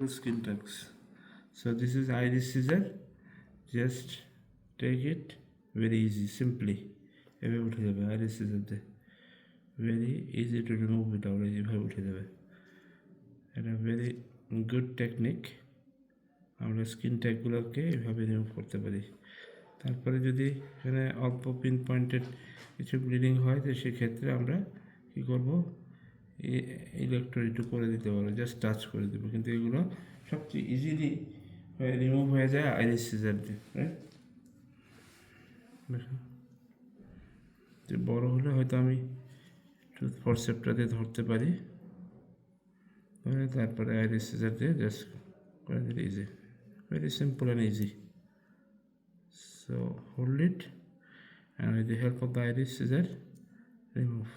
skin tags. So this is iris scissor. Just take it very easy, simply. এভাবে উঠে যাবে iris scissor দিয়ে, very easy to remove without এভাবে উঠে যাবে। এটা ভেরি গুড টেকনিক। আমরা স্কিন ট্যাগগুলোকে এভাবে রিমুভ করতে পারি। তারপরে যদি এখানে অল্প পিন পয়েন্টেড কিছু ব্লিডিং হয়, তো সেক্ষেত্রে আমরা কী করব, ইলেকট্রোড করে দিতে পারবো, জাস্ট টাচ করে দেবো। কিন্তু এগুলো সবচেয়ে ইজিলি রিমুভ হয়ে যায় আইরিস সিজার দিয়ে, রাইট? দেখুন, যে বড়ো হলে হয়তো আমি টুথ ফরসেপটা দিয়ে ধরতে পারি, তারপরে আইরিস সিজার দিয়ে জাস্ট করে দিলে easy, very simple and easy. So hold it and with the help of the iris scissor remove.